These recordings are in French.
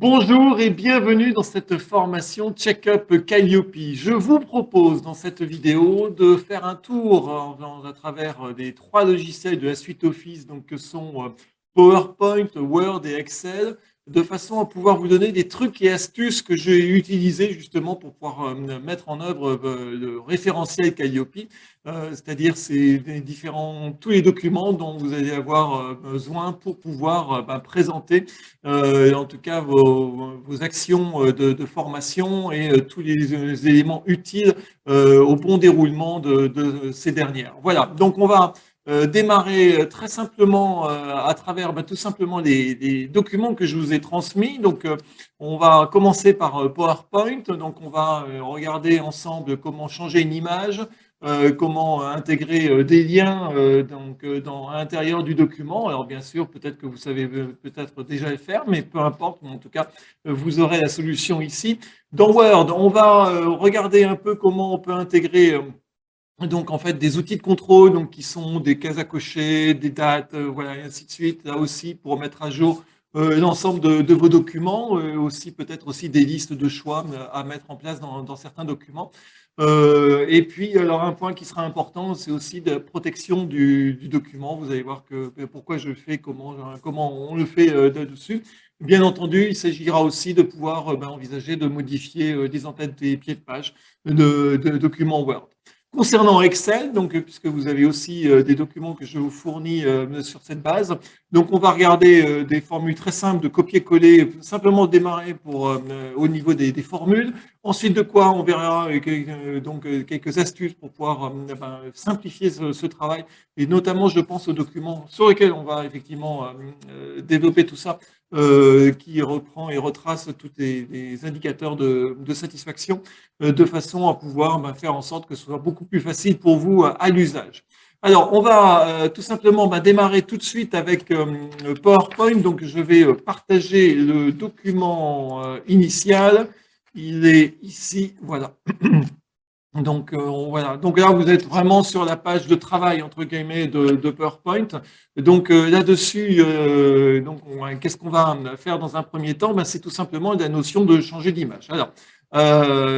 Bonjour et bienvenue dans cette formation Check-up Calliope. Je vous propose dans cette vidéo de faire un tour à travers les trois logiciels de la suite Office, donc que sont PowerPoint, Word et Excel, de façon à pouvoir vous donner des trucs et astuces que j'ai utilisés justement pour pouvoir mettre en œuvre le référentiel Calliope, c'est-à-dire tous les documents dont vous allez avoir besoin pour pouvoir présenter en tout cas vos actions de formation et tous les éléments utiles au bon déroulement de ces dernières. Voilà, donc on va démarrer très simplement à travers tout simplement les documents que je vous ai transmis. Donc on va commencer par PowerPoint, donc on va regarder ensemble comment changer une image, comment intégrer des liens à l'intérieur du document. Alors bien sûr, peut-être que vous savez peut-être déjà le faire, mais peu importe, en tout cas, vous aurez la solution ici. Dans Word, on va regarder un peu comment on peut intégrer donc en fait des outils de contrôle donc qui sont des cases à cocher, des dates, voilà et ainsi de suite. Là aussi pour mettre à jour l'ensemble de vos documents, aussi peut-être aussi des listes de choix à mettre en place dans certains documents. Et puis alors un point qui sera important, c'est aussi de la protection du document. Vous allez voir que pourquoi je fais, comment on le fait dessus. Bien entendu, il s'agira aussi de pouvoir envisager de modifier des entêtes des pieds de page de documents Word. Concernant Excel, donc, puisque vous avez aussi des documents que je vous fournis sur cette base, donc on va regarder des formules très simples de copier-coller, simplement démarrer au niveau des formules. Ensuite de quoi, on verra quelques astuces pour pouvoir simplifier ce travail, et notamment, je pense aux documents sur lesquels on va effectivement développer tout ça, qui reprend et retrace tous les indicateurs de satisfaction de façon à pouvoir faire en sorte que ce soit beaucoup plus facile pour vous à l'usage. Alors, on va tout simplement démarrer tout de suite avec PowerPoint. Donc, je vais partager le document initial. Il est ici, voilà. Donc, voilà. Donc là, vous êtes vraiment sur la page de travail, entre guillemets, de PowerPoint. Donc, là-dessus, qu'est-ce qu'on va faire dans un premier temps? C'est tout simplement la notion de changer d'image. Alors,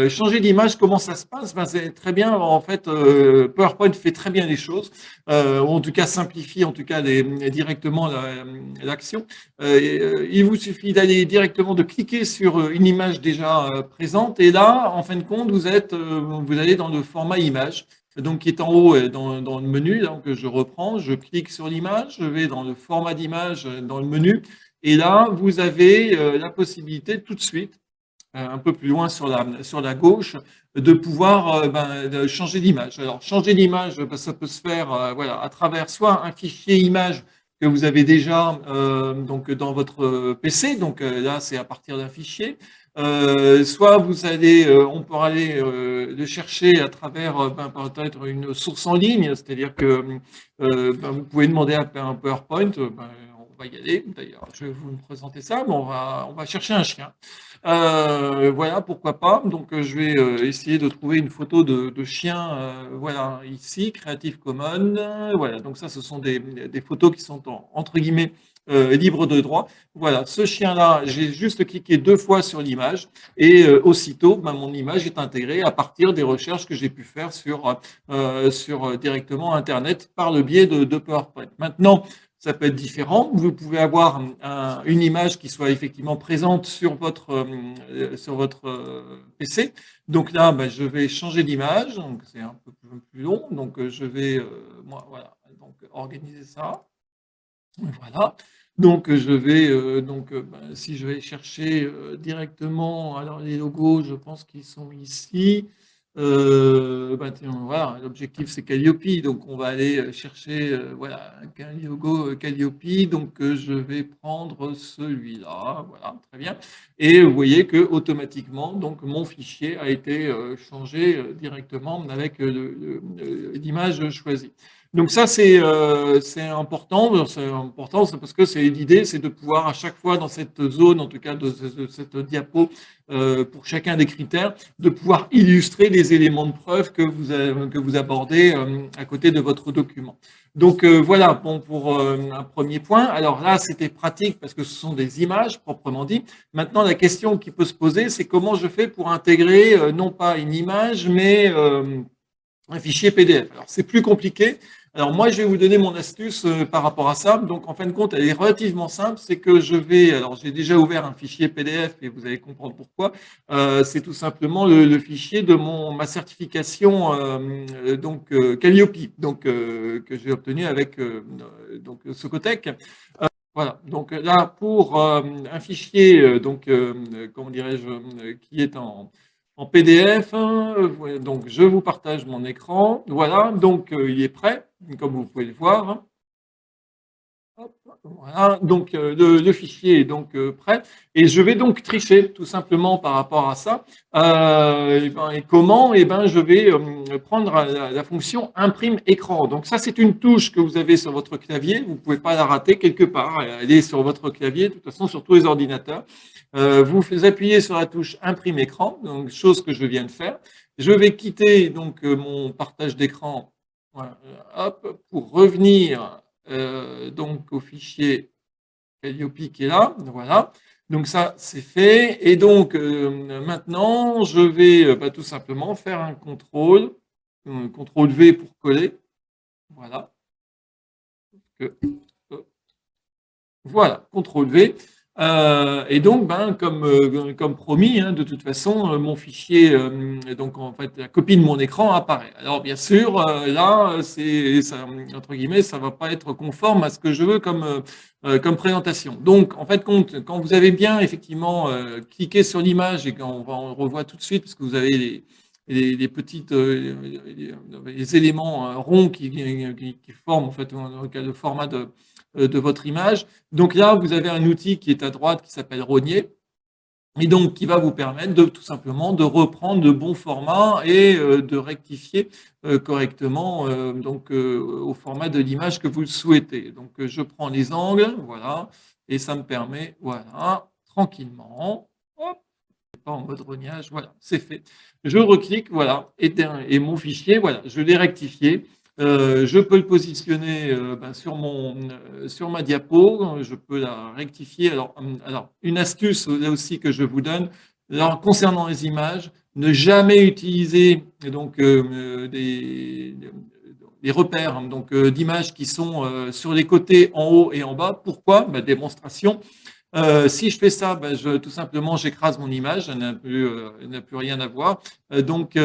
changer d'image, comment ça se passe? C'est très bien. En fait, PowerPoint fait très bien les choses, ou en tout cas simplifie en tout cas directement l'action. Il vous suffit d'aller directement, de cliquer sur une image déjà présente, et là, en fin de compte, vous allez dans le format image, donc qui est en haut dans le menu. Donc je reprends, je clique sur l'image, je vais dans le format d'image dans le menu, et là, vous avez la possibilité tout de suite, un peu plus loin sur la gauche, de pouvoir de changer d'image. Alors, changer d'image, ça peut se faire voilà, à travers soit un fichier image que vous avez déjà donc dans votre PC, donc là, c'est à partir d'un fichier. Soit on peut aller le chercher à travers peut-être une source en ligne, c'est-à-dire que vous pouvez demander à faire un PowerPoint. On va y aller. D'ailleurs, je vais vous présenter ça, mais on va chercher un chien. Voilà, pourquoi pas. Donc, je vais essayer de trouver une photo de chien. Voilà, ici, Creative Commons. Voilà, donc ça, ce sont des photos qui sont entre guillemets libres de droit. Voilà, ce chien-là, j'ai juste cliqué 2 fois sur l'image, et aussitôt, mon image est intégrée à partir des recherches que j'ai pu faire sur directement Internet par le biais de PowerPoint. Maintenant, ça peut être différent. Vous pouvez avoir une image qui soit effectivement présente sur votre PC. Donc là, je vais changer d'image. Donc c'est un peu plus long. Donc je vais voilà, donc organiser ça. Voilà. Donc je vais si je vais chercher directement, alors les logos, je pense qu'ils sont ici. Tiens, voilà, l'objectif c'est Calliope, donc on va aller chercher voilà, un logo Calliope. Donc je vais prendre celui-là, voilà, très bien. Et vous voyez que automatiquement, donc mon fichier a été changé directement avec l'image choisie. Donc ça, c'est important. C'est important, c'est parce que l'idée, c'est de pouvoir à chaque fois dans cette zone, en tout cas de cette diapo, pour chacun des critères, de pouvoir illustrer les éléments de preuve que vous abordez à côté de votre document. Donc voilà, bon, pour un premier point. Alors là, c'était pratique parce que ce sont des images proprement dit. Maintenant, la question qui peut se poser, c'est comment je fais pour intégrer non pas une image, mais un fichier PDF. Alors, c'est plus compliqué. Alors, moi, je vais vous donner mon astuce par rapport à ça. Donc, en fin de compte, elle est relativement simple. C'est que alors, j'ai déjà ouvert un fichier PDF et vous allez comprendre pourquoi. C'est tout simplement le fichier de ma certification Calliope, que j'ai obtenu avec Socotec. Voilà. Donc là, pour un fichier, comment dirais-je, qui est en PDF. Donc, je vous partage mon écran. Voilà, donc il est prêt, comme vous pouvez le voir. Hop, voilà, donc le fichier est donc prêt. Et je vais donc tricher tout simplement par rapport à ça. Et comment? Eh ben, je vais prendre la fonction imprime écran. Donc ça, c'est une touche que vous avez sur votre clavier. Vous ne pouvez pas la rater quelque part. Elle est sur votre clavier, de toute façon, sur tous les ordinateurs. Vous appuyez sur la touche imprime écran, donc chose que je viens de faire. Je vais quitter donc mon partage d'écran, voilà, hop, pour revenir donc au fichier Calliope qui est là. Voilà. Donc ça, c'est fait. Et donc maintenant, je vais tout simplement faire un CTRL V pour coller. Voilà. Voilà, CTRL V. Et donc, comme promis, hein, de toute façon, mon fichier, donc en fait, la copie de mon écran apparaît. Alors, bien sûr, là, entre guillemets, ça va pas être conforme à ce que je veux comme présentation. Donc, en fait, quand vous avez bien effectivement cliqué sur l'image et on revoit tout de suite, parce que vous avez les petites les éléments ronds qui forment en fait le format de votre image. Donc là, vous avez un outil qui est à droite qui s'appelle Rogner et donc qui va vous permettre de tout simplement de reprendre de bons formats et de rectifier correctement au format de l'image que vous le souhaitez. Donc je prends les angles, voilà, et ça me permet, voilà, tranquillement, hop, pas en mode rognage, voilà, c'est fait. Je reclique, voilà, et mon fichier, voilà, je l'ai rectifié. Je peux le positionner sur ma diapo, je peux la rectifier. Alors, une astuce là aussi que je vous donne, alors, concernant les images, ne jamais utiliser donc des repères d'images qui sont sur les côtés, en haut et en bas. Pourquoi? Démonstration. Si je fais ça, tout simplement, j'écrase mon image, elle n'a plus rien à voir. Donc,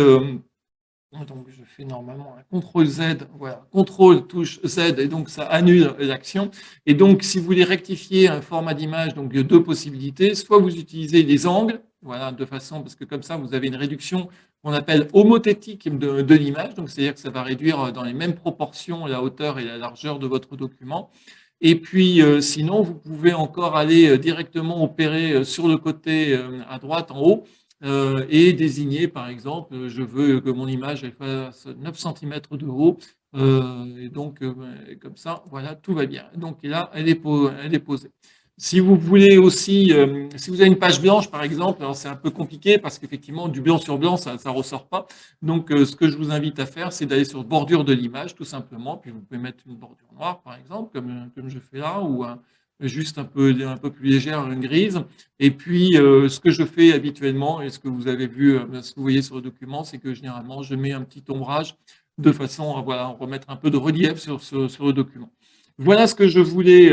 je fais normalement un CTRL Z, voilà, CTRL touche Z, et donc ça annule l'action. Et donc, si vous voulez rectifier un format d'image, donc il y a deux possibilités. Soit vous utilisez les angles, voilà, de façon, parce que comme ça, vous avez une réduction qu'on appelle homothétique de l'image. Donc, c'est-à-dire que ça va réduire dans les mêmes proportions la hauteur et la largeur de votre document. Et puis, sinon, vous pouvez encore aller directement opérer sur le côté à droite, en haut, et désigner, par exemple, je veux que mon image elle fasse 9 cm de haut, et donc comme ça, voilà, tout va bien. Donc là, elle est posée. Si vous voulez aussi, si vous avez une page blanche, par exemple, alors c'est un peu compliqué parce qu'effectivement, du blanc sur blanc, ça ne ressort pas. Donc, ce que je vous invite à faire, c'est d'aller sur bordure de l'image, tout simplement. Puis, vous pouvez mettre une bordure noire, par exemple, comme je fais là, ou juste un peu plus légère, une grise. Et puis, ce que je fais habituellement, et ce que vous avez vu, ce que vous voyez sur le document, c'est que généralement, je mets un petit ombrage de façon à voilà, remettre un peu de relief sur le document. Voilà ce que je voulais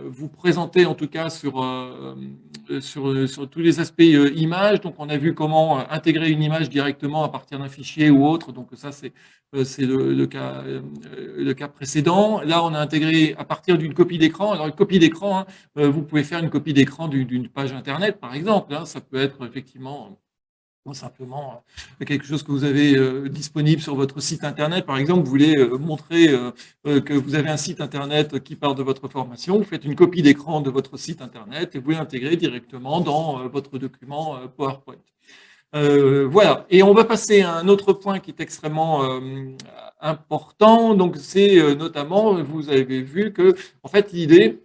vous présenter, en tout cas, sur tous les aspects images. Donc, on a vu comment intégrer une image directement à partir d'un fichier ou autre. Donc, ça, c'est le cas précédent. Là, on a intégré à partir d'une copie d'écran. Alors, une copie d'écran, hein, vous pouvez faire une copie d'écran d'une page Internet, par exemple. Hein. Ça peut être effectivement simplement quelque chose que vous avez disponible sur votre site Internet. Par exemple, vous voulez montrer que vous avez un site Internet qui part de votre formation. Vous faites une copie d'écran de votre site Internet et vous l'intégrez directement dans votre document PowerPoint. Voilà. Et on va passer à un autre point qui est extrêmement important. Donc, c'est notamment, vous avez vu que, en fait, l'idée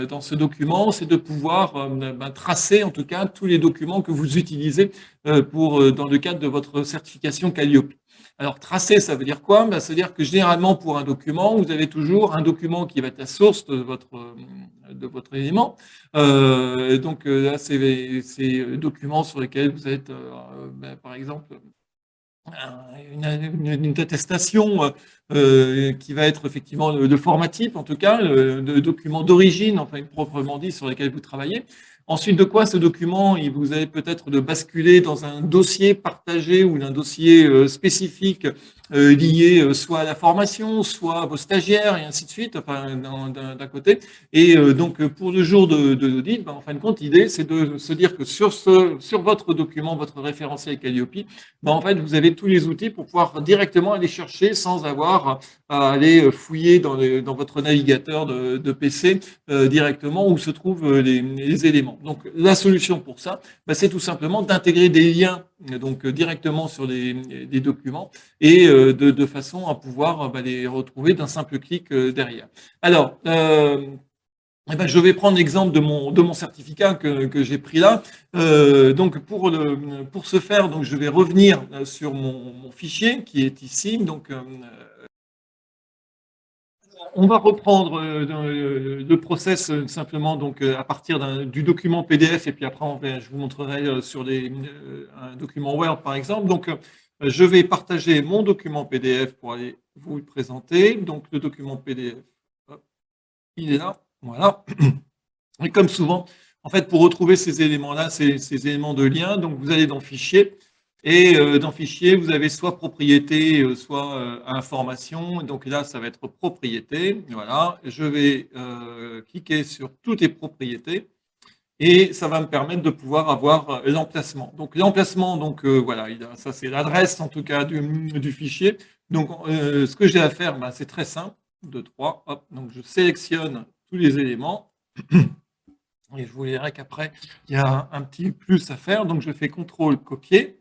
dans ce document, c'est de pouvoir tracer, en tout cas, tous les documents que vous utilisez dans le cadre de votre certification Calliope. Alors, tracer, ça veut dire quoi? Ça veut dire que généralement, pour un document, vous avez toujours un document qui va être la source de votre élément. Donc là, c'est ces documents sur lesquels vous êtes, par exemple, une attestation qui va être effectivement de format type, en tout cas, de document d'origine, enfin proprement dit, sur lesquels vous travaillez. Ensuite de quoi, ce document, vous allez peut-être de basculer dans un dossier partagé ou un dossier spécifique lié soit à la formation, soit à vos stagiaires, et ainsi de suite, enfin, d'un côté. Et donc, pour le jour de l'audit, en fin de compte, l'idée, c'est de se dire que sur votre document, votre référentiel Calliope, en fait, vous avez tous les outils pour pouvoir directement aller chercher sans avoir à aller fouiller dans votre navigateur de PC directement où se trouvent les éléments. Donc, la solution pour ça, c'est tout simplement d'intégrer des liens donc directement sur des documents et de façon à pouvoir les retrouver d'un simple clic derrière. Alors, je vais prendre l'exemple de mon certificat que j'ai pris là. Donc pour ce faire, donc je vais revenir sur mon fichier qui est ici. Donc on va reprendre le process simplement donc à partir du document PDF et puis après je vous montrerai sur un document Word par exemple. Donc je vais partager mon document PDF pour aller vous le présenter. Donc le document PDF, hop, il est là, voilà. Et comme souvent, en fait, pour retrouver ces éléments-là, ces éléments de lien, donc vous allez dans Fichier, et dans Fichier, vous avez soit propriété, soit information. Donc là, ça va être propriété. Voilà, je vais cliquer sur toutes les propriétés, et ça va me permettre de pouvoir avoir l'emplacement. Donc l'emplacement, donc voilà, ça c'est l'adresse en tout cas du fichier. Donc ce que j'ai à faire, c'est très simple. 2, 3, hop. Donc je sélectionne tous les éléments. Et je vous dirai qu'après, il y a un petit plus à faire. Donc, je fais CTRL copier.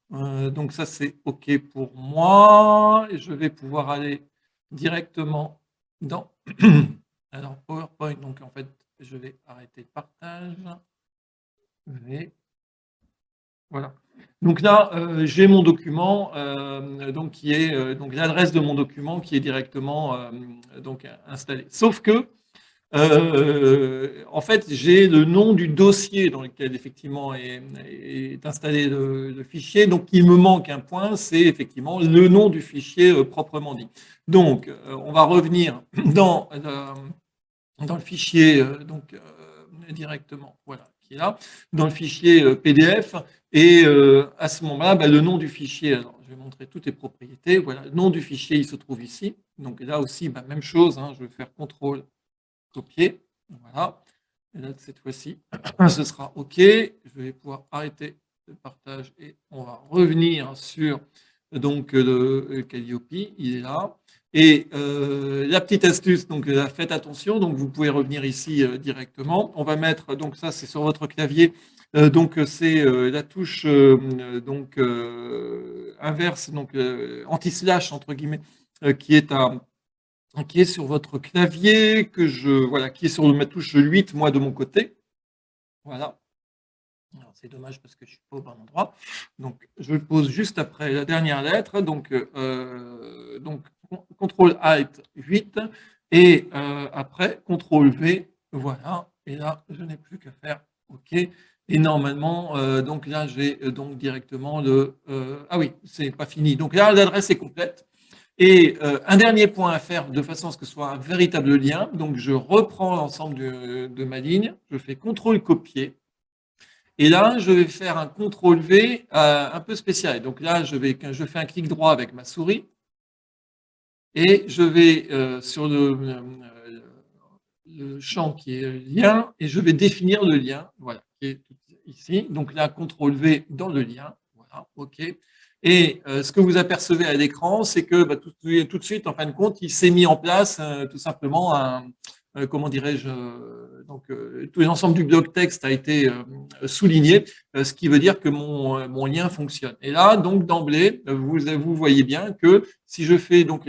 Donc, ça, c'est OK pour moi. Et je vais pouvoir aller directement dans alors, PowerPoint. Donc, en fait, je vais arrêter le partage. Voilà. Donc là, j'ai mon document, donc qui est donc l'adresse de mon document qui est directement donc installée. Sauf que en fait, j'ai le nom du dossier dans lequel effectivement est installé le fichier. Donc, il me manque un point, c'est effectivement le nom du fichier proprement dit. Donc, on va revenir dans le fichier directement, voilà, qui est là, dans le fichier PDF. Et à ce moment-là, le nom du fichier, alors, je vais montrer toutes les propriétés. Voilà, le nom du fichier, il se trouve ici. Donc là aussi, même chose, je vais faire CTRL copier. Voilà. Et là, cette fois-ci, ce sera OK. Je vais pouvoir arrêter le partage et on va revenir sur donc le Calliope. Il est là. Et la petite astuce, donc faites attention. Donc vous pouvez revenir ici directement. On va mettre donc ça, c'est sur votre clavier. Donc c'est la touche donc inverse, donc anti-slash entre guillemets, qui est sur votre clavier, qui est sur ma touche 8, moi, de mon côté. Voilà. C'est dommage parce que je ne suis pas au bon endroit. Donc, je le pose juste après la dernière lettre. Donc CTRL-ALT 8. Et après, CTRL-V. Voilà. Et là, je n'ai plus qu'à faire OK. Et normalement, donc là, j'ai donc directement ah oui, c'est pas fini. Donc là, l'adresse est complète. Et un dernier point à faire de façon à ce que ce soit un véritable lien. Donc, je reprends l'ensemble de ma ligne. Je fais CTRL-copier. Et là, je vais faire un CTRL-V un peu spécial. Donc là, je fais un clic droit avec ma souris. Et je vais sur le champ qui est lien. Et je vais définir le lien. Voilà, qui est ici. Donc là, CTRL-V dans le lien. Voilà, OK. Et ce que vous apercevez à l'écran, c'est que tout de suite, en fin de compte, il s'est mis en place tout simplement comment dirais-je, tout l'ensemble du bloc texte a été souligné, ce qui veut dire que mon lien fonctionne. Et là, donc d'emblée, vous voyez bien que si je fais donc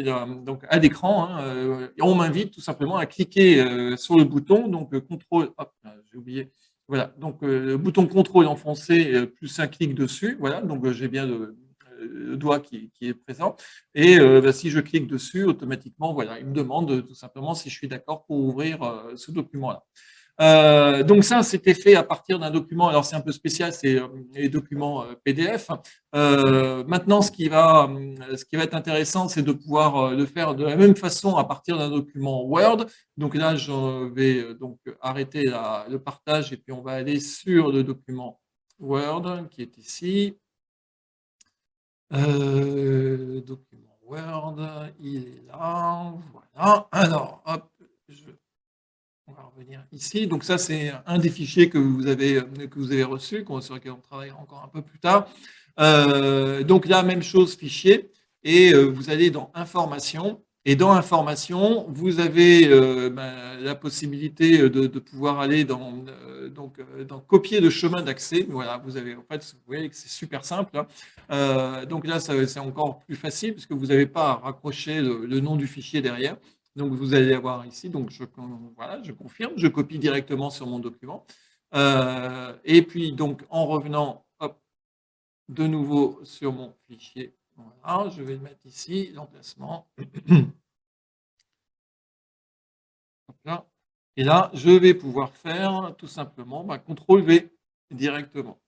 à l'écran, hein, on m'invite tout simplement à cliquer sur le bouton, donc contrôle, hop, j'ai oublié, voilà, donc le bouton contrôle enfoncé plus un clic dessus, voilà, donc j'ai bien le doigt qui est présent. Et si je clique dessus, automatiquement, voilà, il me demande tout simplement si je suis d'accord pour ouvrir ce document-là. Donc ça, c'était fait à partir d'un document. Alors c'est un peu spécial, c'est les documents PDF. Maintenant, ce qui va être intéressant, c'est de pouvoir le faire de la même façon à partir d'un document Word. Donc là, je vais donc arrêter le partage et puis on va aller sur le document Word qui est ici. Document Word, il est là. Voilà. Alors, hop, on va revenir ici. Donc ça, c'est un des fichiers que vous avez reçu, sur lequel on travaille encore un peu plus tard. Donc là, même chose, fichier. Et vous allez dans Informations. Et dans Informations, vous avez la possibilité de pouvoir aller dans Copier de chemin d'accès. Voilà, vous voyez que c'est super simple, hein. Donc là, c'est encore plus facile parce que vous n'avez pas à raccrocher le nom du fichier derrière. Donc, vous allez avoir ici, donc voilà, je confirme, je copie directement sur mon document. Et puis, donc, en revenant, hop, de nouveau sur mon fichier, voilà, je vais le mettre ici, l'emplacement. Là. Et là, je vais pouvoir faire tout simplement CTRL V directement.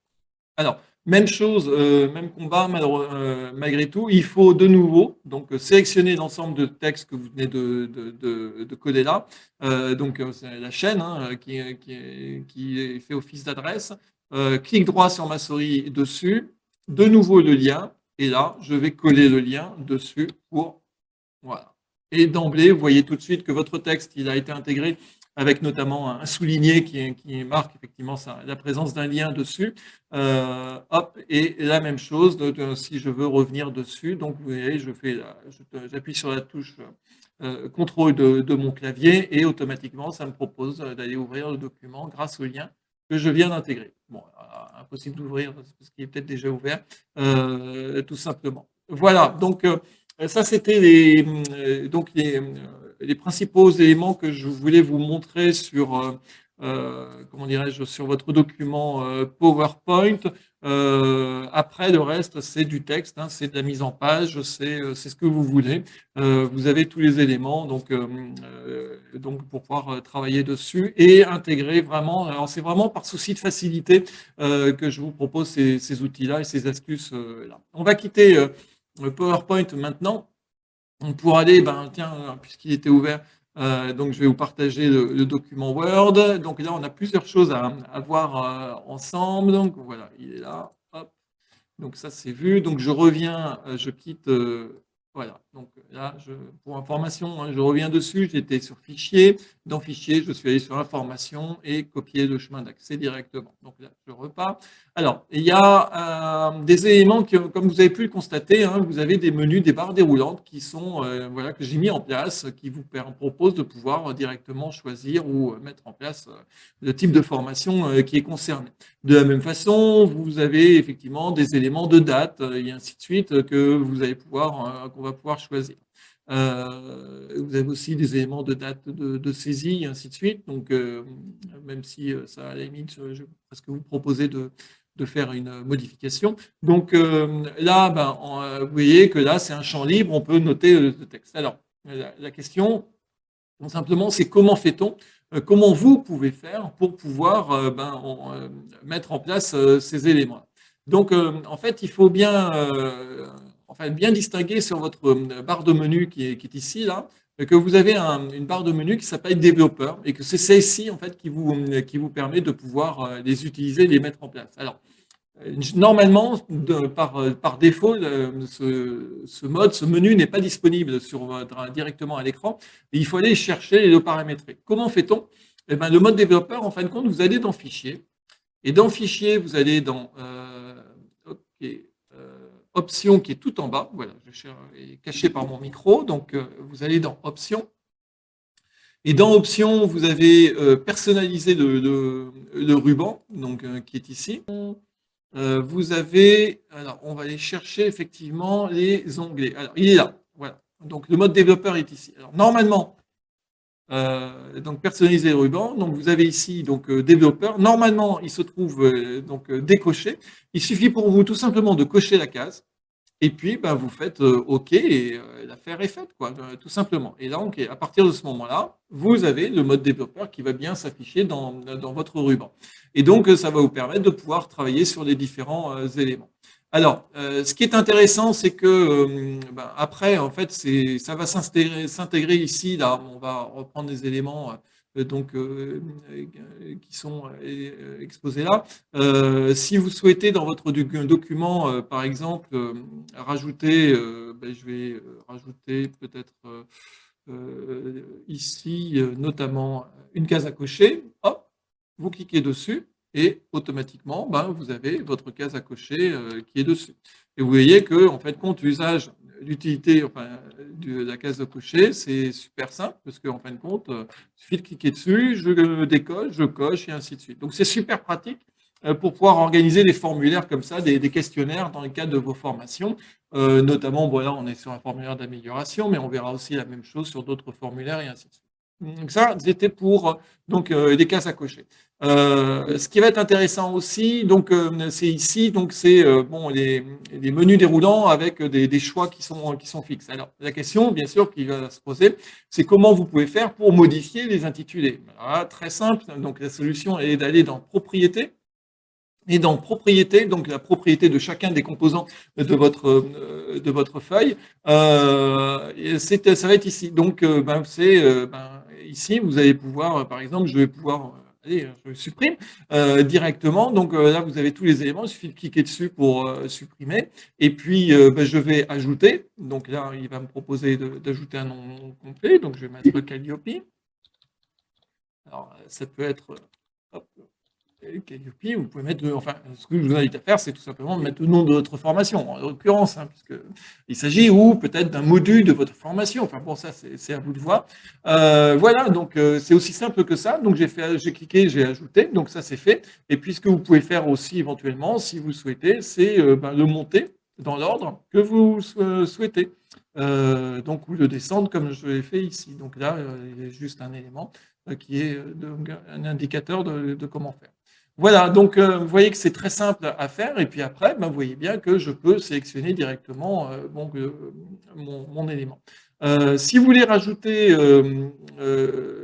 Alors, même chose, même combat, malgré tout, il faut de nouveau donc sélectionner l'ensemble de textes que vous venez de coder là. C'est la chaîne, hein, qui fait office d'adresse. Clic droit sur ma souris dessus, de nouveau le lien, et là, je vais coller le lien dessus pour voilà. Et d'emblée, vous voyez tout de suite que votre texte, il a été intégré avec notamment un souligné qui marque effectivement la présence d'un lien dessus. Hop, et la même chose, si je veux revenir dessus, donc vous voyez, j'appuie sur la touche contrôle de mon clavier et automatiquement, ça me propose d'aller ouvrir le document grâce au lien que je viens d'intégrer. Bon, impossible d'ouvrir parce qu'il est peut-être déjà ouvert, tout simplement. Voilà, donc ça, c'était les principaux éléments que je voulais vous montrer comment dirais-je, sur votre document PowerPoint. Après, le reste, c'est du texte, hein, c'est de la mise en page, c'est ce que vous voulez. Vous avez tous les éléments donc pour pouvoir travailler dessus et intégrer vraiment. Alors, c'est vraiment par souci de facilité que je vous propose ces outils-là et ces astuces-là. On va quitter PowerPoint maintenant. Pour aller, tiens, puisqu'il était ouvert, donc je vais vous partager le document Word. Donc là, on a plusieurs choses à voir ensemble. Donc voilà, il est là. Hop. Donc ça, c'est vu. Donc je reviens, je quitte. Voilà. Donc là, pour information, hein, je reviens dessus. J'étais sur Fichier. Dans Fichier, je suis allé sur Information et copier le chemin d'accès directement. Donc là, je repars. Alors, il y a des éléments comme vous avez pu le constater, hein, vous avez des menus, des barres déroulantes qui sont, voilà, que j'ai mis en place, qui vous proposent de pouvoir directement choisir ou mettre en place le type de formation qui est concerné. De la même façon, vous avez effectivement des éléments de date et ainsi de suite qu'on va pouvoir choisir. Vous avez aussi des éléments de date de saisie et ainsi de suite. Donc, même si ça, à la limite, je vais presque vous proposer de faire une modification. Donc là, vous voyez que là, c'est un champ libre, on peut noter le texte. Alors, la question, simplement, c'est comment fait-on, comment vous pouvez faire pour pouvoir mettre en place ces éléments. Donc, en fait, il faut bien distinguer sur votre barre de menu qui est ici, là, que vous avez une barre de menu qui s'appelle développeur et que c'est celle-ci, en fait, qui vous permet de pouvoir les utiliser, les mettre en place. Alors, normalement, par défaut, ce menu n'est pas disponible directement à l'écran. Et il faut aller chercher et le paramétrer. Comment fait-on? Eh ben, le mode développeur, en fin de compte, vous allez dans Fichier. Et dans Fichier, vous allez dans Options qui est tout en bas. Voilà, je est caché par mon micro. Donc, vous allez dans Options. Et dans Options, vous avez personnaliser le ruban, donc qui est ici. Vous avez, alors on va aller chercher effectivement les onglets. Alors il est là, voilà. Donc le mode développeur est ici. Alors normalement, donc personnaliser le ruban. Donc vous avez ici donc développeur. Normalement, il se trouve donc décoché. Il suffit pour vous tout simplement de cocher la case. Et puis, ben, vous faites OK et l'affaire est faite, quoi, tout simplement. Et donc, à partir de ce moment-là, vous avez le mode développeur qui va bien s'afficher dans votre ruban. Et donc, ça va vous permettre de pouvoir travailler sur les différents éléments. Alors, ce qui est intéressant, c'est que ben, après, en fait, ça va s'intégrer ici. Là, on va reprendre des éléments donc, qui sont exposés là. Si vous souhaitez dans votre document, par exemple, rajouter, ben, je vais rajouter peut-être ici notamment une case à cocher, hop, vous cliquez dessus et automatiquement, ben, vous avez votre case à cocher qui est dessus. Et vous voyez que, en fait, compte, l'usage, l'utilité enfin, de la case à cocher, c'est super simple parce qu'en fin de compte, il suffit de cliquer dessus, je décolle, je coche et ainsi de suite. Donc, c'est super pratique pour pouvoir organiser des formulaires comme ça, des questionnaires dans le cadre de vos formations. Notamment, voilà, on est sur un formulaire d'amélioration, mais on verra aussi la même chose sur d'autres formulaires et ainsi de suite. Donc ça, c'était pour donc des cases à cocher. Ce qui va être intéressant aussi, donc c'est ici, donc c'est bon les menus déroulants avec des choix qui sont fixes. Alors la question, bien sûr, qui va se poser, c'est comment vous pouvez faire pour modifier les intitulés. Alors, très simple. Donc la solution est d'aller dans Propriétés. Et dans propriété, donc la propriété de chacun des composants de votre feuille, ça va être ici. Donc, ben, ici, vous allez pouvoir, par exemple, je vais pouvoir, allez, je supprime directement. Donc là, vous avez tous les éléments. Il suffit de cliquer dessus pour supprimer. Et puis, ben, je vais ajouter. Donc là, il va me proposer d'ajouter un nom complet. Donc, je vais mettre Calliope. Alors, ça peut être... Hop, Calliope, vous pouvez mettre, enfin, ce que je vous invite à faire, c'est tout simplement de mettre le nom de votre formation, en l'occurrence, hein, puisqu'il s'agit ou peut-être d'un module de votre formation. Enfin bon, ça, c'est à vous de voir. Voilà, donc c'est aussi simple que ça. Donc j'ai cliqué, j'ai ajouté, donc ça c'est fait. Et puis ce que vous pouvez faire aussi éventuellement, si vous souhaitez, c'est ben, le monter dans l'ordre que vous souhaitez. Donc ou le descendre comme je l'ai fait ici. Donc là, il y a juste un élément qui est un indicateur de comment faire. Voilà, donc vous voyez que c'est très simple à faire. Et puis après, ben, vous voyez bien que je peux sélectionner directement mon élément. Si vous voulez rajouter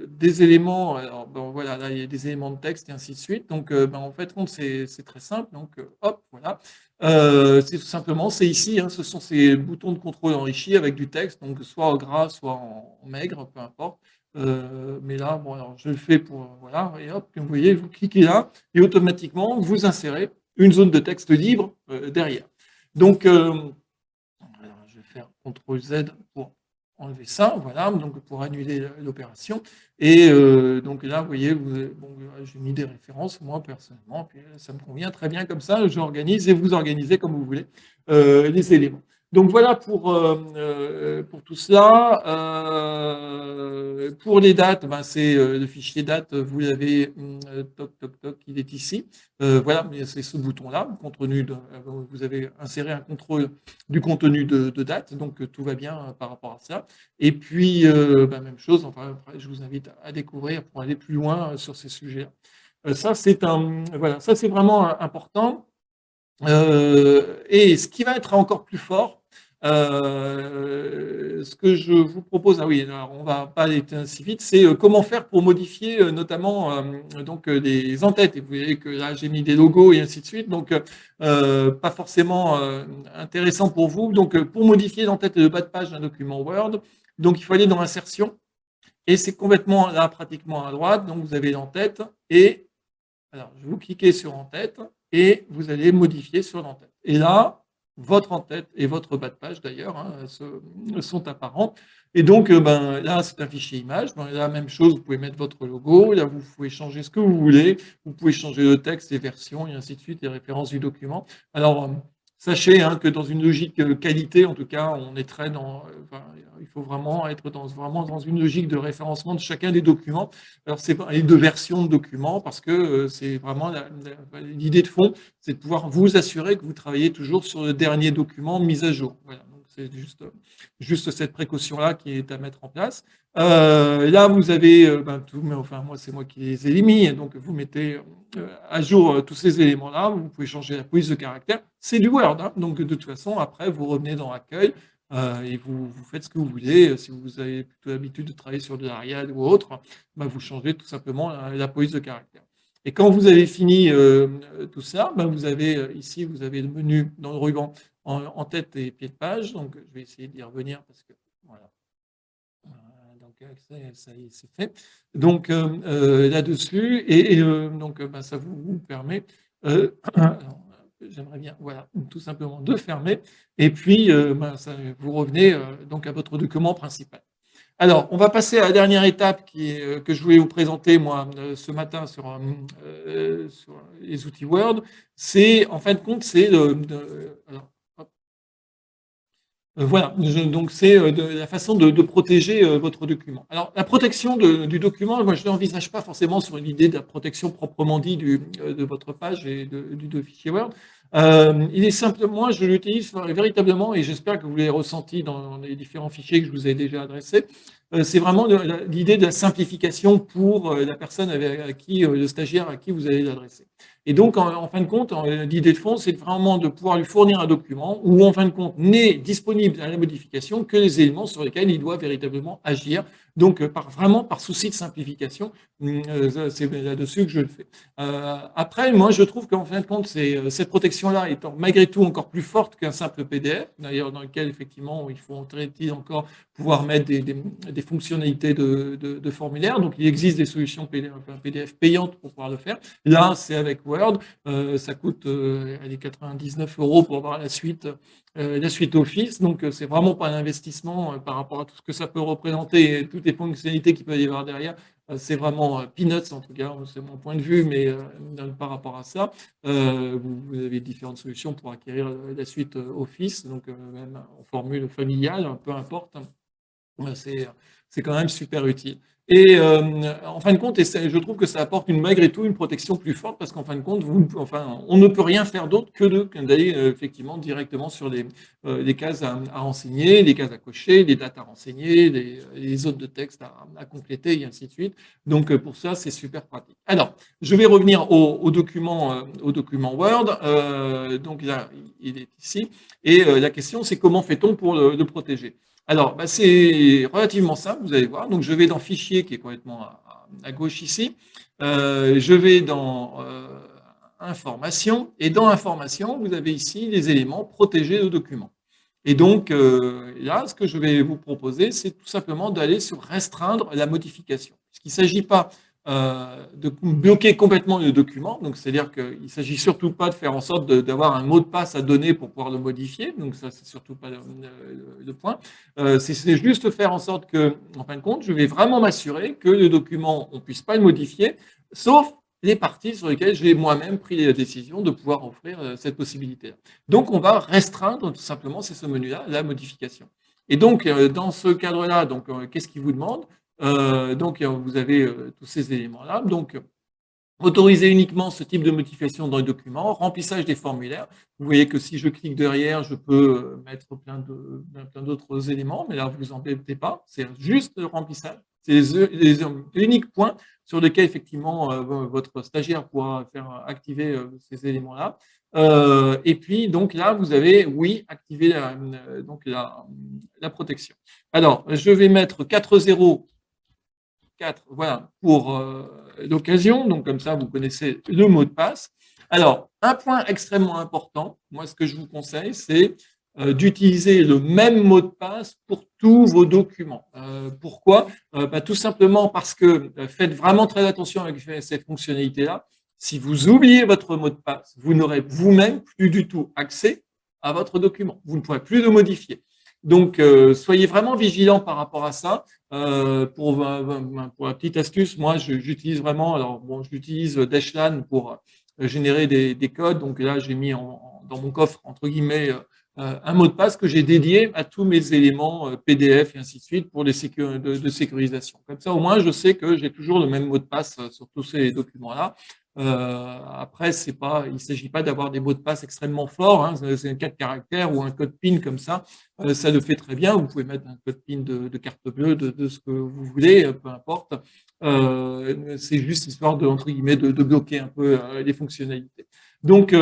des éléments, alors ben, voilà, là il y a des éléments de texte et ainsi de suite. Donc ben, en fait, c'est très simple. Donc hop, voilà. C'est tout simplement, c'est ici, hein, ce sont ces boutons de contrôle enrichis avec du texte, donc soit en gras, soit en maigre, peu importe. Mais là, bon, alors je le fais pour, voilà, et hop, vous voyez, vous cliquez là, et automatiquement, vous insérez une zone de texte libre derrière. Donc, alors, je vais faire CTRL Z pour enlever ça, voilà, donc pour annuler l'opération. Et donc là, vous voyez, bon, j'ai mis des références, moi, personnellement, puis ça me convient très bien comme ça, j'organise et vous organisez comme vous voulez les éléments. Donc voilà pour tout cela. Pour les dates, ben, c'est le fichier date, vous l'avez, toc, toc, toc, il est ici. Voilà, c'est ce bouton-là, vous avez inséré un contrôle du contenu de date, donc tout va bien par rapport à ça. Et puis, ben, même chose, enfin, après, je vous invite à découvrir pour aller plus loin sur ces sujets-là. Ça, voilà, ça c'est vraiment important. Et ce qui va être encore plus fort, ce que je vous propose, ah oui, alors on va pas aller si vite, c'est comment faire pour modifier notamment donc les en-têtes. Et vous voyez que là j'ai mis des logos et ainsi de suite, donc pas forcément intéressant pour vous. Donc pour modifier l'en-tête et le bas de page d'un document Word, donc il faut aller dans Insertion et c'est complètement là pratiquement à droite. Donc vous avez l'en-tête et alors vous cliquez sur en-tête et vous allez modifier sur l'en-tête. Et là, votre en-tête et votre bas de page d'ailleurs hein, sont apparents. Et donc ben, là, c'est un fichier image. Ben, la même chose, vous pouvez mettre votre logo. Là, vous pouvez changer ce que vous voulez. Vous pouvez changer le texte, les versions et ainsi de suite, les références du document. Alors, Sachez que dans une logique qualité, en tout cas, on est très dans, il faut vraiment être vraiment dans une logique de référencement de chacun des documents. Alors, c'est pas, et de version de documents, parce que c'est vraiment l'idée de fond, c'est de pouvoir vous assurer que vous travaillez toujours sur le dernier document mis à jour. Voilà, donc c'est juste cette précaution-là qui est à mettre en place. Là, vous avez tout, mais enfin, moi, c'est moi qui les ai mis, donc vous mettez à jour tous ces éléments-là. Vous pouvez changer la police de caractère. C'est du Word, donc de toute façon, après, vous revenez dans Accueil et vous faites ce que vous voulez. Si vous avez plutôt l'habitude de travailler sur de l'Arial ou autre, vous changez tout simplement la police de caractère. Et quand vous avez fini tout ça, vous avez ici, vous avez le menu dans le ruban en tête et pied de page. Donc, je vais essayer d'y revenir parce que voilà. Donc, ça y est, c'est fait. Donc, là-dessus, et donc, ça vous permet, j'aimerais bien, voilà, tout simplement de fermer. Et puis, vous revenez donc à votre document principal. Alors, on va passer à la dernière étape que je voulais vous présenter, moi, ce matin sur les outils Word. C'est, en fin de compte, c'est alors, voilà, donc c'est la façon de protéger votre document. Alors, la protection du document, moi, je ne l'envisage pas forcément sur une idée de la protection proprement dit de votre page et de fichier Word. Il est simplement, je l'utilise véritablement, et j'espère que vous l'avez ressenti dans les différents fichiers que je vous ai déjà adressés. C'est vraiment l'idée de la simplification pour la personne le stagiaire à qui vous allez l'adresser. Et donc, en fin de compte, l'idée de fond, c'est vraiment de pouvoir lui fournir un document où, en fin de compte, n'est disponible à la modification que les éléments sur lesquels il doit véritablement agir. Donc, vraiment par souci de simplification, c'est là-dessus que je le fais. Après, moi, je trouve qu'en fin de compte, cette protection-là étant malgré tout encore plus forte qu'un simple PDF, d'ailleurs, dans lequel, effectivement, il faut encore pouvoir mettre des fonctionnalités de formulaire. Donc, il existe des solutions PDF payantes pour pouvoir le faire. Là, c'est avec Word. Ça coûte 99 € pour avoir la suite Office. Donc, c'est vraiment pas un investissement par rapport à tout ce que ça peut représenter et toutes les fonctionnalités qu'il peut y avoir derrière. C'est vraiment peanuts, en tout cas, c'est mon point de vue, mais par rapport à ça, vous avez différentes solutions pour acquérir la suite Office, donc même en formule familiale, peu importe. C'est quand même super utile. Et en fin de compte, je trouve que ça apporte malgré tout une protection plus forte parce qu'en fin de compte, on ne peut rien faire d'autre que d'aller effectivement directement sur les cases à renseigner, les cases à cocher, les dates à renseigner, les autres de texte à compléter et ainsi de suite. Donc pour ça, c'est super pratique. Alors, je vais revenir au document Word. Donc là, il est ici. Et la question, c'est comment fait-on pour le protéger? Alors, c'est relativement simple, vous allez voir. Donc, je vais dans Fichier, qui est complètement à gauche ici. Je vais dans Information. Et dans Information, vous avez ici les éléments protéger le document. Et donc, là, ce que je vais vous proposer, c'est tout simplement d'aller sur Restreindre la modification. Puisqu'il ne s'agit pas de bloquer complètement le document. Donc, c'est-à-dire qu'il ne s'agit surtout pas de faire en sorte d'avoir un mot de passe à donner pour pouvoir le modifier. Donc, ça, c'est surtout pas le point. C'est juste faire en sorte que, en fin de compte, je vais vraiment m'assurer que le document, on ne puisse pas le modifier, sauf les parties sur lesquelles j'ai moi-même pris la décision de pouvoir offrir cette possibilité-là. Donc, on va restreindre tout simplement, c'est ce menu-là, la modification. Et donc, dans ce cadre-là, qu'est-ce qu'il vous demande? Donc, vous avez tous ces éléments-là. Donc, autoriser uniquement ce type de modification dans les documents, remplissage des formulaires. Vous voyez que si je clique derrière, je peux mettre plein d'autres éléments, mais là, vous vous embêtez pas, c'est juste le remplissage. C'est les uniques points sur lesquels, effectivement, votre stagiaire pourra faire activer ces éléments-là. Et puis, donc là, vous avez, oui, activer la protection. Alors, je vais mettre 4.0 4, voilà, pour l'occasion. Donc, comme ça, vous connaissez le mot de passe. Alors, un point extrêmement important, moi, ce que je vous conseille, c'est d'utiliser le même mot de passe pour tous vos documents. Pourquoi? Tout simplement parce que faites vraiment très attention avec cette fonctionnalité-là. Si vous oubliez votre mot de passe, vous n'aurez vous-même plus du tout accès à votre document. Vous ne pourrez plus le modifier. Donc, soyez vraiment vigilants par rapport à ça. Pour la petite astuce, moi, j'utilise vraiment, alors bon, j'utilise Dashlan pour générer des codes. Donc là, j'ai mis dans mon coffre, entre guillemets, un mot de passe que j'ai dédié à tous mes éléments PDF et ainsi de suite pour de sécurisation. Comme ça, au moins, je sais que j'ai toujours le même mot de passe sur tous ces documents-là. Après, il ne s'agit pas d'avoir des mots de passe extrêmement forts, hein, c'est un 4 caractères ou un code PIN comme ça le fait très bien. Vous pouvie mettre un code PIN de carte bleue, de ce que vous voulez, peu importe. C'est juste histoire entre guillemets, de bloquer un peu les fonctionnalités. Donc,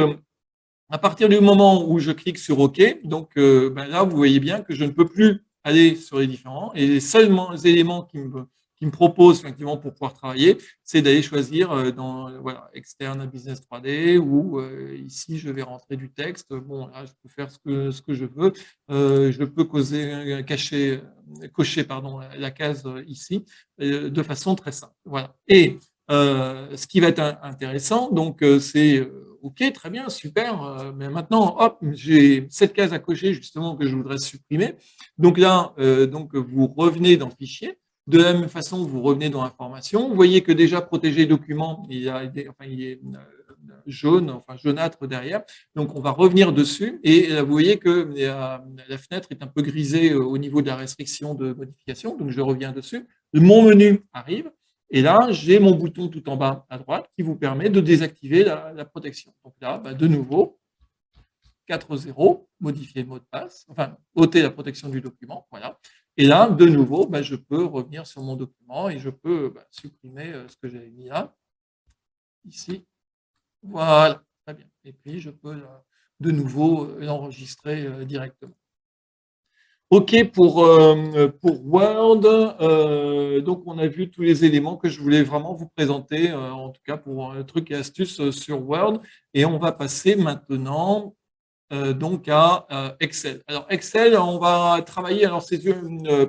à partir du moment où je clique sur OK, donc là, vous voyez bien que je ne peux plus aller sur les différents et les seuls éléments qui me proposent effectivement pour pouvoir travailler, c'est d'aller choisir dans voilà, externe à Business 3D ou ici, je vais rentrer du texte. Bon, là, je peux faire ce que je veux. Je peux cocher pardon, la case ici de façon très simple. Voilà. Et ce qui va être intéressant, donc c'est OK, très bien, super, mais maintenant, hop, j'ai cette case à cocher justement que je voudrais supprimer. Donc là, donc vous revenez dans Fichier. De la même façon, vous revenez dans Information. Vous voyez que déjà protéger document, il est jaune, enfin jaunâtre derrière. Donc on va revenir dessus et vous voyez que la fenêtre est un peu grisée au niveau de la restriction de modification. Donc je reviens dessus. Mon menu arrive. Et là, j'ai mon bouton tout en bas à droite qui vous permet de désactiver la protection. Donc là, de nouveau, 4.0, modifier le mot de passe, enfin, ôter la protection du document, voilà. Et là, de nouveau, je peux revenir sur mon document et je peux supprimer ce que j'avais mis là, ici. Voilà, très bien. Et puis, je peux de nouveau l'enregistrer directement. OK pour Word. Donc, on a vu tous les éléments que je voulais vraiment vous présenter, en tout cas pour trucs et astuces sur Word. Et on va passer maintenant donc à Excel. Alors, Excel, on va travailler, alors c'est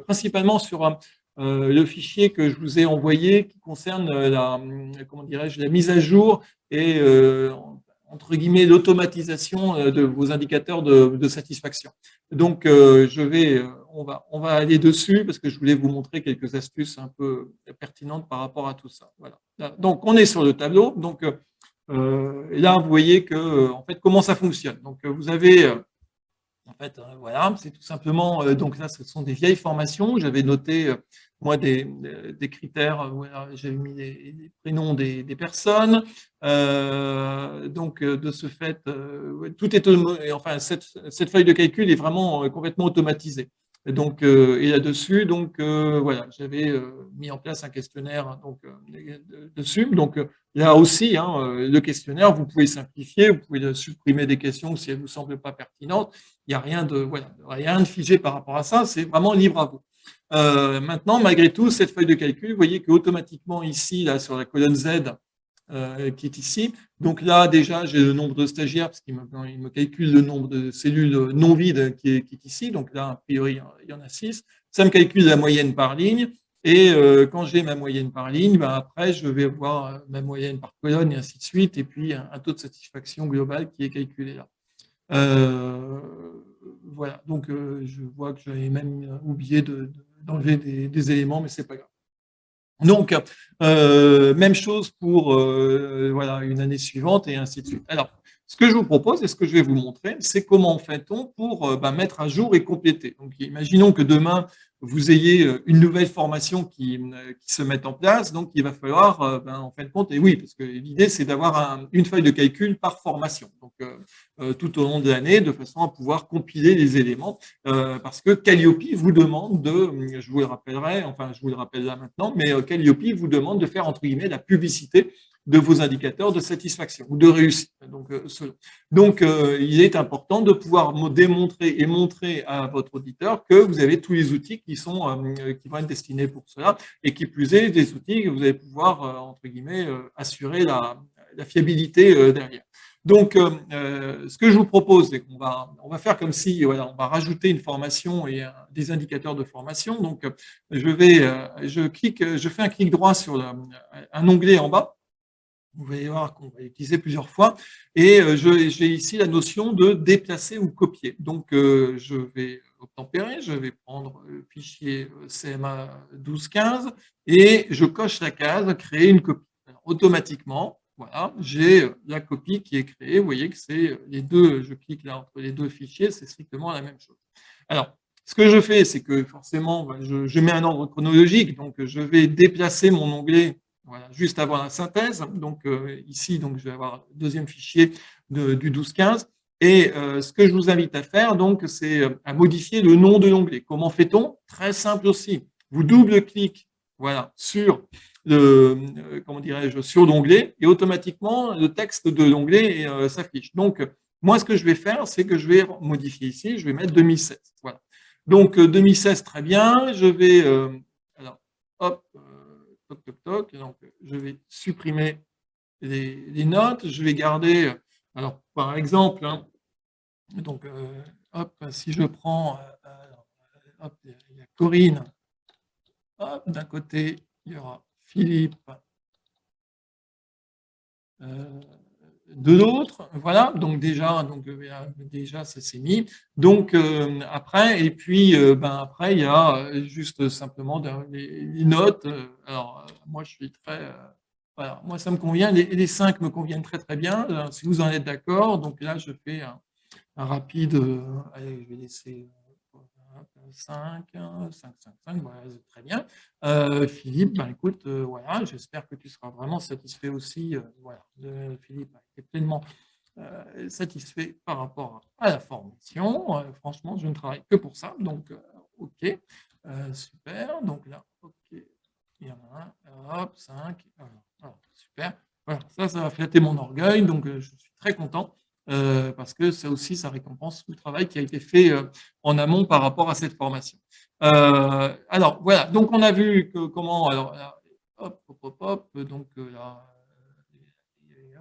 principalement sur le fichier que je vous ai envoyé qui concerne comment dirais-je, la mise à jour et entre guillemets, l'automatisation de vos indicateurs de satisfaction. Donc, on va aller dessus parce que je voulais vous montrer quelques astuces un peu pertinentes par rapport à tout ça. Voilà. Donc, on est sur le tableau. Donc, là, vous voyez que, en fait, comment ça fonctionne. Donc, vous avez en fait, voilà, c'est tout simplement, donc là, ce sont des vieilles formations. J'avais noté, moi, des critères, voilà, j'avais mis les prénoms des personnes. Donc, de ce fait, tout est, enfin, cette feuille de calcul est vraiment complètement automatisée. Et donc, et là-dessus, donc, voilà, j'avais mis en place un questionnaire hein, donc, dessus. Donc, là aussi, hein, le questionnaire, vous pouvez simplifier, vous pouvez supprimer des questions si elles ne vous semblent pas pertinentes. Il n'y a rien de figé par rapport à ça, c'est vraiment libre à vous. Maintenant, malgré tout, cette feuille de calcul, vous voyez qu'automatiquement ici, là, sur la colonne Z, qui est ici, donc là, déjà, j'ai le nombre de stagiaires, parce qu'il me calcule le nombre de cellules non vides qui est ici, donc là, a priori, il y en a 6. Ça me calcule la moyenne par ligne, et quand j'ai ma moyenne par ligne, après, je vais voir ma moyenne par colonne, et ainsi de suite, et puis un taux de satisfaction global qui est calculé là. Voilà, donc je vois que j'avais même oublié d'enlever des éléments, mais c'est pas grave. Donc, même chose pour voilà, une année suivante et ainsi de suite. Alors, ce que je vous propose et ce que je vais vous montrer, c'est comment fait-on pour mettre à jour et compléter. Donc, imaginons que demain, vous ayez une nouvelle formation qui se mette en place, donc il va falloir, en fin de compte, et oui, parce que l'idée, c'est d'avoir une feuille de calcul par formation, donc tout au long de l'année, de façon à pouvoir compiler les éléments, parce que Calliope vous demande je vous le rappellerai, enfin, je vous le rappelle là maintenant, mais Calliope vous demande de faire, entre guillemets, la publicité de vos indicateurs de satisfaction ou de réussite. Donc, il est important de pouvoir démontrer et montrer à votre auditeur que vous avez tous les outils qui vont être destinés pour cela et qui plus est, des outils que vous allez pouvoir, entre guillemets, assurer la fiabilité derrière. Donc, ce que je vous propose, c'est qu'on va faire comme si, voilà, on va rajouter une formation et des indicateurs de formation. Donc, je fais un clic droit sur un onglet en bas. Vous allez voir qu'on va utiliser plusieurs fois. Et j'ai ici la notion de déplacer ou copier. Donc, je vais obtempérer, je vais prendre le fichier CMA 1215 et je coche la case « Créer une copie ». Alors, automatiquement, voilà, j'ai la copie qui est créée. Vous voyez que c'est les deux, je clique là entre les deux fichiers, c'est strictement la même chose. Alors, ce que je fais, c'est que forcément, bah, je mets un ordre chronologique, donc je vais déplacer mon onglet voilà, juste avant la synthèse. Donc ici, donc, je vais avoir le deuxième fichier du 12-15. Et ce que je vous invite à faire, donc, c'est à modifier le nom de l'onglet. Comment fait-on? Très simple aussi. Vous double-cliquez voilà, sur comment dirais-je, sur l'onglet et automatiquement le texte de l'onglet s'affiche. Donc, moi, ce que je vais faire, c'est que je vais modifier ici, je vais mettre 2016. Voilà. Donc, 2016, très bien. Je vais, alors, hop, toc, toc, toc. Donc, je vais supprimer les notes. Je vais garder, alors, par exemple, hein, donc, hop, si je prends, hop, il y a Corinne, d'un côté, il y aura Philippe, de l'autre, voilà, donc déjà ça s'est mis. Donc après, et puis ben, après, il y a juste simplement les notes. Alors, moi, je suis très. Voilà, moi, ça me convient. Les 5 me conviennent très, très bien, si vous en êtes d'accord. Donc là, je fais un rapide. Allez, je vais laisser 5, 5, 5, 5, voilà, c'est très bien. Philippe, ben, écoute, voilà, j'espère que tu seras vraiment satisfait aussi. Voilà, Philippe a été pleinement satisfait par rapport à la formation. Franchement, je ne travaille que pour ça, donc OK, super. Donc là, OK, il y en a un, hop, 5, voilà, super. Voilà, ça va flatter mon orgueil, donc je suis très content. Parce que ça aussi, ça récompense tout le travail qui a été fait en amont par rapport à cette formation. Alors voilà, donc on a vu que comment, alors là, hop, hop, hop, hop, donc là,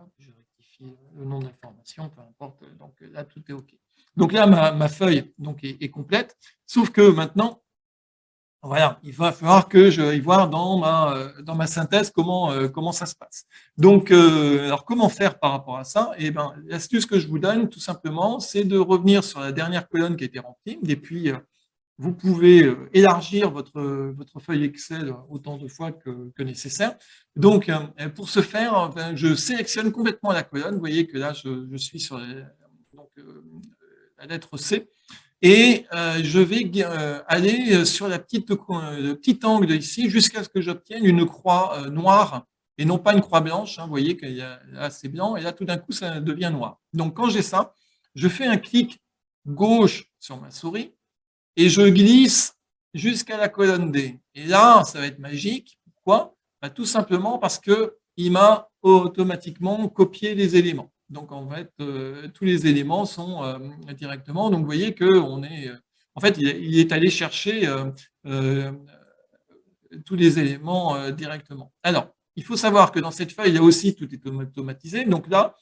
hop, je rectifie le nom de la formation, peu importe, donc là tout est OK. Donc là, ma feuille donc, est complète, sauf que maintenant, voilà, il va falloir que je aille voir dans ma synthèse comment ça se passe. Donc, alors comment faire par rapport à ça? Eh ben, l'astuce que je vous donne, tout simplement, c'est de revenir sur la dernière colonne qui a été remplie, et puis vous pouvez élargir votre feuille Excel autant de fois que nécessaire. Donc, pour ce faire, ben, je sélectionne complètement la colonne. Vous voyez que là, je suis sur donc, la lettre C. Et je vais aller sur le petit angle ici jusqu'à ce que j'obtienne une croix noire et non pas une croix blanche. Hein. Vous voyez que là, c'est blanc et là, tout d'un coup, ça devient noir. Donc, quand j'ai ça, je fais un clic gauche sur ma souris et je glisse jusqu'à la colonne D. Et là, ça va être magique. Pourquoi? Bah, tout simplement parce qu'il m'a automatiquement copié les éléments. Donc, en fait, tous les éléments sont directement. Donc, vous voyez qu'on est. En fait, il est allé chercher euh, tous les éléments directement. Alors, il faut savoir que dans cette feuille, il y a aussi tout est automatisé. Donc là,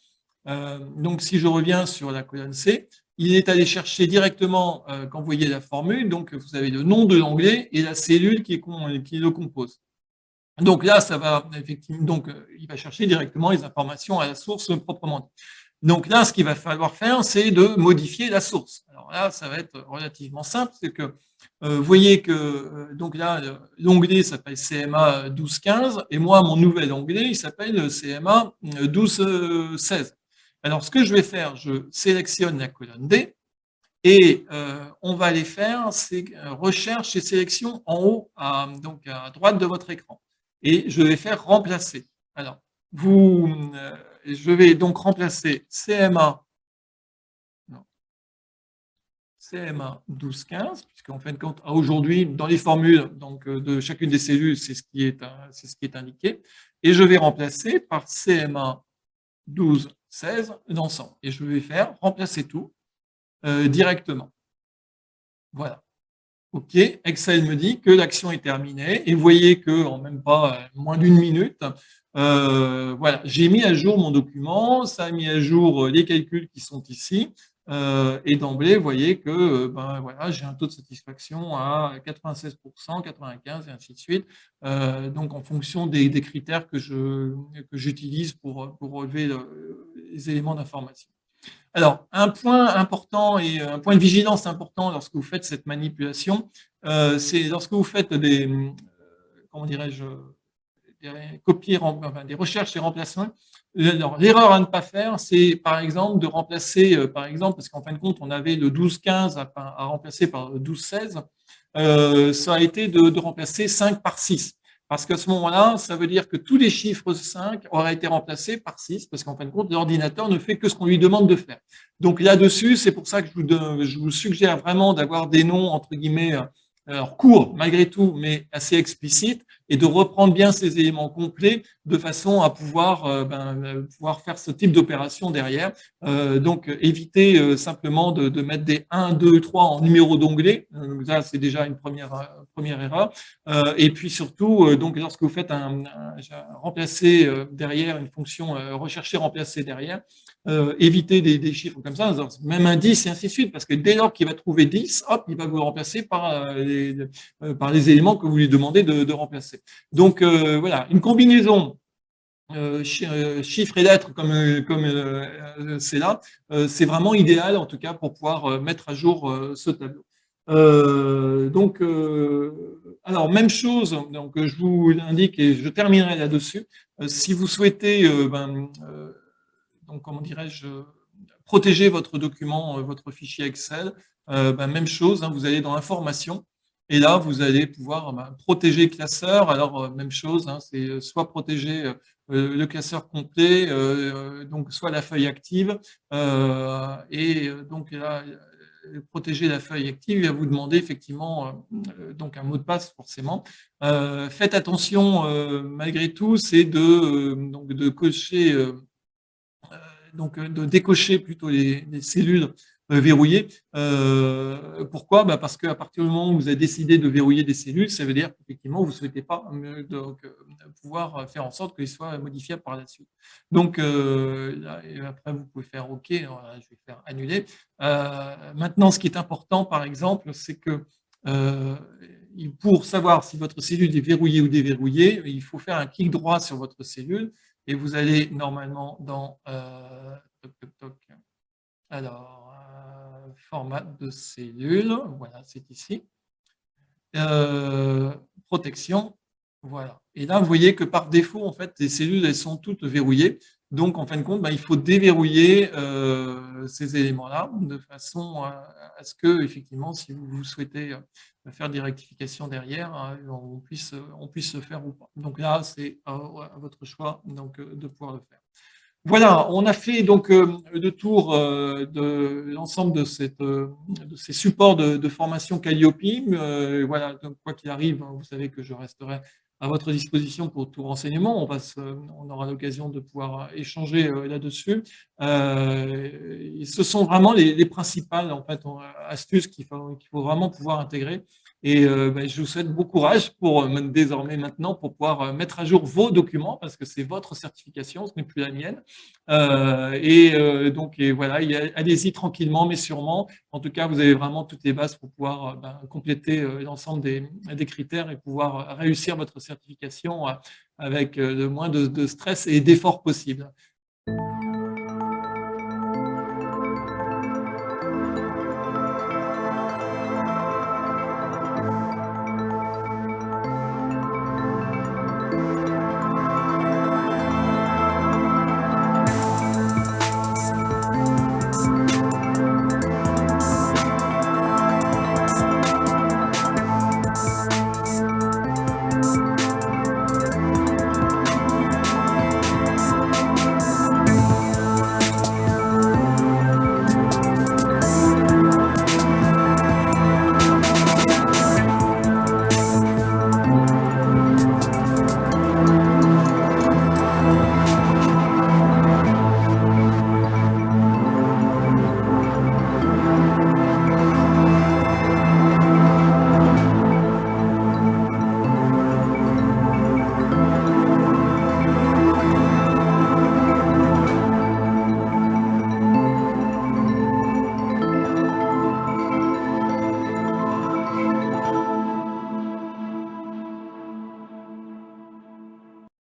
donc si je reviens sur la colonne C, il est allé chercher directement, quand vous voyez la formule, donc vous avez le nom de l'onglet et la cellule qui le compose. Donc là, ça va effectivement, donc il va chercher directement les informations à la source proprement dit. Donc là, ce qu'il va falloir faire, c'est de modifier la source. Alors là, ça va être relativement simple, c'est que vous voyez que donc là, l'onglet s'appelle CMA 12.15 et moi, mon nouvel onglet, il s'appelle CMA 12.16. Alors, ce que je vais faire, je sélectionne la colonne D et on va aller faire ces recherches et sélections en haut, donc à droite de votre écran. Et je vais faire remplacer. Alors, je vais donc remplacer CMA, non, CMA 12.15, puisqu'en fin de compte, aujourd'hui, dans les formules donc, de chacune des cellules, c'est ce qui est indiqué. Et je vais remplacer par CMA 12.16 l'ensemble. Et je vais faire remplacer tout directement. Voilà. OK, Excel me dit que l'action est terminée et vous voyez qu'en même pas moins d'une minute, voilà, j'ai mis à jour mon document, ça a mis à jour les calculs qui sont ici et d'emblée, vous voyez que ben, voilà, j'ai un taux de satisfaction à 96%, 95% et ainsi de suite, donc en fonction des critères que j'utilise pour relever les éléments d'information. Alors, un point important et un point de vigilance important lorsque vous faites cette manipulation, c'est lorsque vous faites comment dirais-je, des recherches et remplacements, Alors, l'erreur à ne pas faire, c'est par exemple de remplacer, par exemple, parce qu'en fin de compte, on avait le 12-15 à remplacer par le 12-16, ça a été de remplacer 5 par 6. Parce qu'à ce moment-là, ça veut dire que tous les chiffres 5 auraient été remplacés par 6, parce qu'en fin de compte, l'ordinateur ne fait que ce qu'on lui demande de faire. Donc là-dessus, c'est pour ça que je vous suggère vraiment d'avoir des noms, entre guillemets, alors courts malgré tout, mais assez explicites, et de reprendre bien ces éléments complets de façon à pouvoir, pouvoir faire ce type d'opération derrière. Donc, éviter simplement de mettre des 1, 2, 3 en numéro d'onglet. Ça, c'est déjà une première erreur. Et puis surtout, donc, lorsque vous faites un remplacer derrière une fonction rechercher, remplacer derrière, éviter des chiffres comme ça, même un 10 et ainsi de suite, parce que dès lors qu'il va trouver 10, hop, il va vous remplacer par les éléments que vous lui demandez de remplacer. Donc, voilà, une combinaison chiffres et lettres comme c'est là, c'est vraiment idéal en tout cas pour pouvoir mettre à jour ce tableau. Donc, alors même chose, donc je vous l'indique et je terminerai là-dessus. Si vous souhaitez, donc comment dirais-je, protéger votre document, votre fichier Excel, même chose, hein, vous allez dans Informations. Et là, vous allez pouvoir protéger le classeur. Alors, même chose, hein, c'est soit protéger le classeur complet, donc soit la feuille active, donc là, protéger la feuille active, il va vous demander effectivement donc un mot de passe forcément. Faites attention malgré tout, c'est donc de cocher donc de décocher plutôt les cellules verrouillées. Pourquoi? Parce qu'à partir du moment où vous avez décidé de verrouiller des cellules, ça veut dire qu'effectivement, vous ne souhaitez pas pouvoir faire en sorte qu'ils soient modifiables par la suite. Donc, et après, vous pouvez faire OK, alors, je vais faire annuler. Maintenant, ce qui est important, par exemple, c'est que pour savoir si votre cellule est verrouillée ou déverrouillée, il faut faire un clic droit sur votre cellule et vous allez normalement dans alors, format de cellule, voilà, c'est ici. Protection, voilà. Et là, vous voyez que par défaut, en fait, les cellules, elles sont toutes verrouillées. Donc, en fin de compte, il faut déverrouiller ces éléments-là de façon à ce que, effectivement, si vous souhaitez faire des rectifications derrière, on puisse le faire ou pas. Donc là, c'est à votre choix donc, de pouvoir le faire. Voilà, on a fait donc le tour de l'ensemble de ces supports de formation Calliope. Voilà, donc quoi qu'il arrive, vous savez que je resterai à votre disposition pour tout renseignement. On aura l'occasion de pouvoir échanger là-dessus. Ce sont vraiment les principales en fait, astuces qu'il faut vraiment pouvoir intégrer. Et je vous souhaite bon courage pour désormais maintenant pour pouvoir mettre à jour vos documents parce que c'est votre certification, ce n'est plus la mienne. Donc voilà, allez-y tranquillement mais sûrement. En tout cas, vous avez vraiment toutes les bases pour pouvoir compléter l'ensemble des critères et pouvoir réussir votre certification avec le moins de stress et d'efforts possible.